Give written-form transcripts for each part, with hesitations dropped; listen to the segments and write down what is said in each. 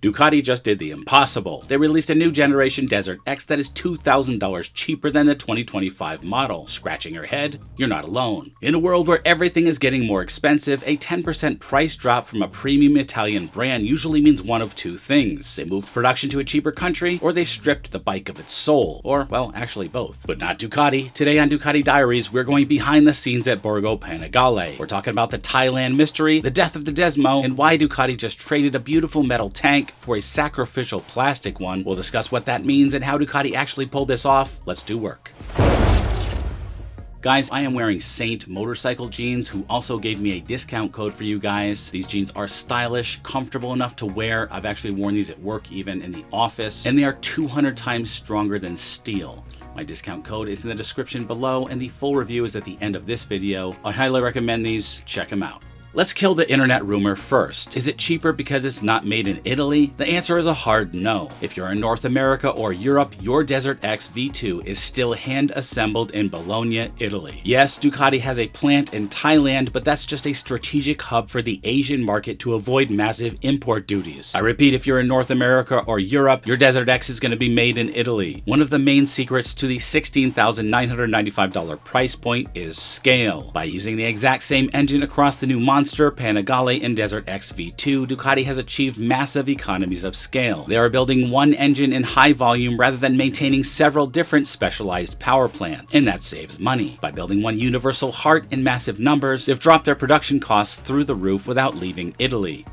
Ducati just did the impossible. They released a new generation DesertX that is $2,000 cheaper than the 2025 model. Scratching your head? You're not alone. In a world where everything is getting more expensive, a 10% price drop from a premium Italian brand usually means one of two things. They moved production to a cheaper country, or they stripped the bike of its soul. Or, well, actually both. But not Ducati. Today on Ducati Diaries, we're going behind the scenes at Borgo Panigale. We're talking about the Thailand mystery, the death of the Desmo, and why Ducati just traded a beautiful metal tank for a sacrificial plastic one. We'll discuss what that means and how Ducati actually pulled this off. Let's do work. Guys, I am wearing Saint motorcycle jeans, who also gave me a discount code for you guys. These jeans are stylish, comfortable enough to wear. I've actually worn these at work, even in the office, and they are 200 times stronger than steel. My discount code is in the description below, and the full review is at the end of this video. I highly recommend these. Check them out. Let's kill the internet rumor first. Is it cheaper because it's not made in Italy? The answer is a hard no. If you're in North America or Europe, your DesertX V2 is still hand-assembled in Bologna, Italy. Yes, Ducati has a plant in Thailand, but that's just a strategic hub for the Asian market to avoid massive import duties. I repeat, if you're in North America or Europe, your DesertX is going to be made in Italy. One of the main secrets to the $16,995 price point is scale. By using the exact same engine across the new Monster, Panigale, and DesertX V2, Ducati has achieved massive economies of scale. They are building one engine in high volume rather than maintaining several different specialized power plants, and that saves money. By building one universal heart in massive numbers, they've dropped their production costs through the roof without leaving Italy.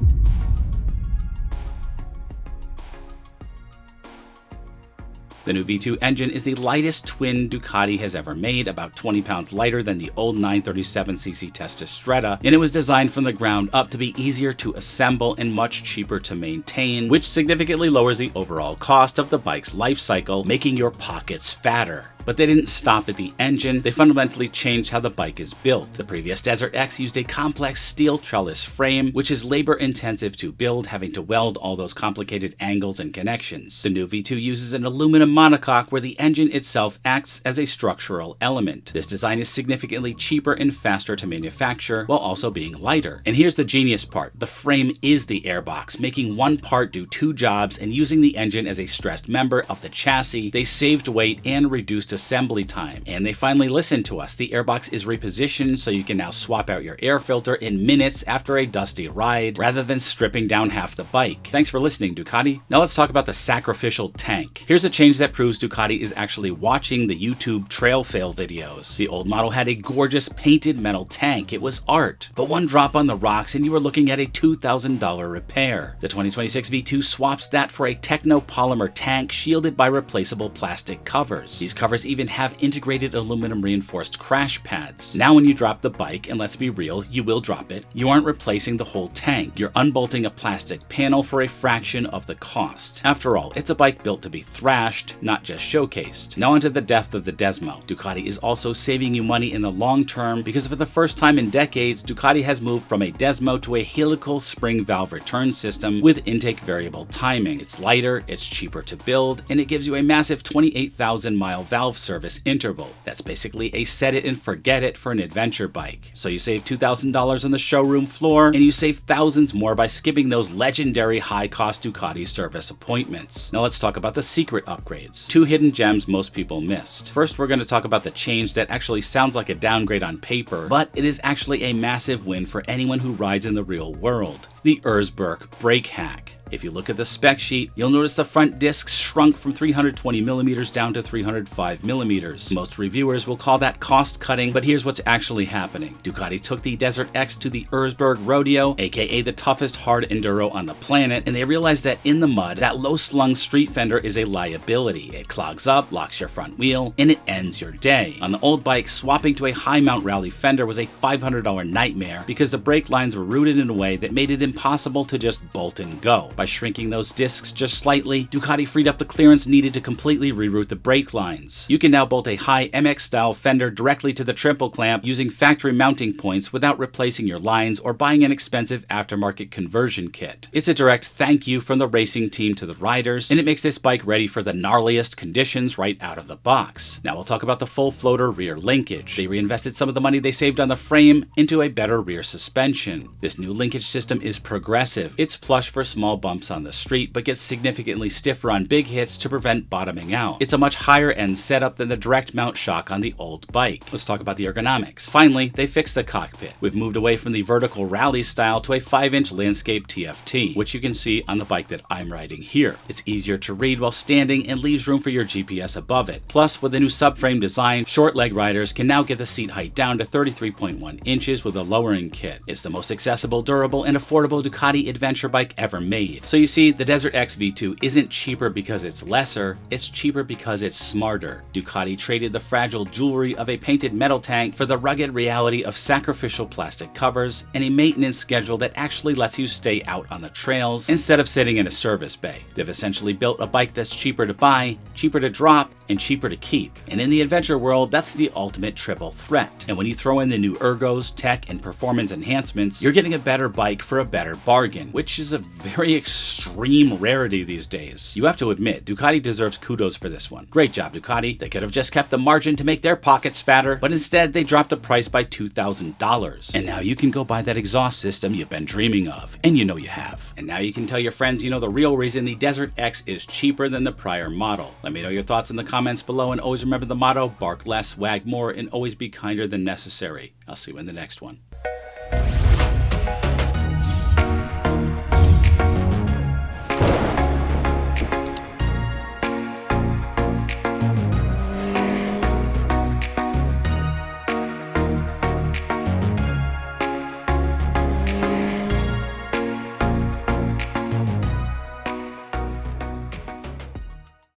The new V2 engine is the lightest twin Ducati has ever made, about 20 pounds lighter than the old 937cc Testastretta, and it was designed from the ground up to be easier to assemble and much cheaper to maintain, which significantly lowers the overall cost of the bike's life cycle, making your pockets fatter. But they didn't stop at the engine, they fundamentally changed how the bike is built. The previous DesertX used a complex steel trellis frame, which is labor intensive to build, having to weld all those complicated angles and connections. The new V2 uses an aluminum monocoque where the engine itself acts as a structural element. This design is significantly cheaper and faster to manufacture, while also being lighter. And here's the genius part. The frame is the airbox, making one part do two jobs, and using the engine as a stressed member of the chassis, they saved weight and reduced assembly time. And they finally listened to us. The airbox is repositioned so you can now swap out your air filter in minutes after a dusty ride, rather than stripping down half the bike. Thanks for listening, Ducati. Now let's talk about the sacrificial tank. Here's a change that proves Ducati is actually watching the YouTube trail fail videos. The old model had a gorgeous painted metal tank. It was art. But one drop on the rocks and you were looking at a $2,000 repair. The 2026 V2 swaps that for a techno-polymer tank shielded by replaceable plastic covers. These covers even have integrated aluminum reinforced crash pads. Now when you drop the bike, and let's be real, you will drop it, you aren't replacing the whole tank. You're unbolting a plastic panel for a fraction of the cost. After all, it's a bike built to be thrashed, not just showcased. Now onto the death of the Desmo. Ducati is also saving you money in the long term because for the first time in decades, Ducati has moved from a Desmo to a helical spring valve return system with intake variable timing. It's lighter, it's cheaper to build, and it gives you a massive 28,000 mile valve service interval. That's basically a set it and forget it for an adventure bike. So you save $2,000 on the showroom floor, and you save thousands more by skipping those legendary high-cost Ducati service appointments. Now let's talk about the secret upgrades. Two hidden gems most people missed. First, we're going to talk about the change that actually sounds like a downgrade on paper, but it is actually a massive win for anyone who rides in the real world. The Erzberg brake hack. If you look at the spec sheet, you'll notice the front discs shrunk from 320mm down to 305mm. Most reviewers will call that cost cutting, but here's what's actually happening. Ducati took the DesertX to the Erzberg Rodeo, aka the toughest hard enduro on the planet, and they realized that in the mud, that low-slung street fender is a liability. It clogs up, locks your front wheel, and it ends your day. On the old bike, swapping to a high-mount rally fender was a $500 nightmare because the brake lines were rooted in a way that made it impossible to just bolt and go. By shrinking those discs just slightly, Ducati freed up the clearance needed to completely reroute the brake lines. You can now bolt a high MX-style fender directly to the triple clamp using factory mounting points without replacing your lines or buying an expensive aftermarket conversion kit. It's a direct thank you from the racing team to the riders, and it makes this bike ready for the gnarliest conditions right out of the box. Now we'll talk about the full floater rear linkage. They reinvested some of the money they saved on the frame into a better rear suspension. This new linkage system is progressive. It's plush for small bumps bumps on the street, but gets significantly stiffer on big hits to prevent bottoming out. It's a much higher end setup than the direct mount shock on the old bike. Let's talk about the ergonomics. Finally, they fixed the cockpit. We've moved away from the vertical rally style to a 5-inch landscape TFT, which you can see on the bike that I'm riding here. It's easier to read while standing and leaves room for your GPS above it. Plus, with the new subframe design, short leg riders can now get the seat height down to 33.1 inches with a lowering kit. It's the most accessible, durable, and affordable Ducati adventure bike ever made. So you see, the DesertX V2 isn't cheaper because it's lesser, it's cheaper because it's smarter. Ducati traded the fragile jewelry of a painted metal tank for the rugged reality of sacrificial plastic covers and a maintenance schedule that actually lets you stay out on the trails instead of sitting in a service bay. They've essentially built a bike that's cheaper to buy, cheaper to drop, and cheaper to keep. And in the adventure world, that's the ultimate triple threat. And when you throw in the new ergos, tech, and performance enhancements, you're getting a better bike for a better bargain, which is a very extreme rarity these days. You have to admit, Ducati deserves kudos for this one. Great job, Ducati. They could have just kept the margin to make their pockets fatter, but instead they dropped the price by $2,000. And now you can go buy that exhaust system you've been dreaming of, and you know you have. And now you can tell your friends you know the real reason the DesertX is cheaper than the prior model. Let me know your thoughts in the comments below, and always remember the motto: bark less, wag more, and always be kinder than necessary. I'll see you in the next one.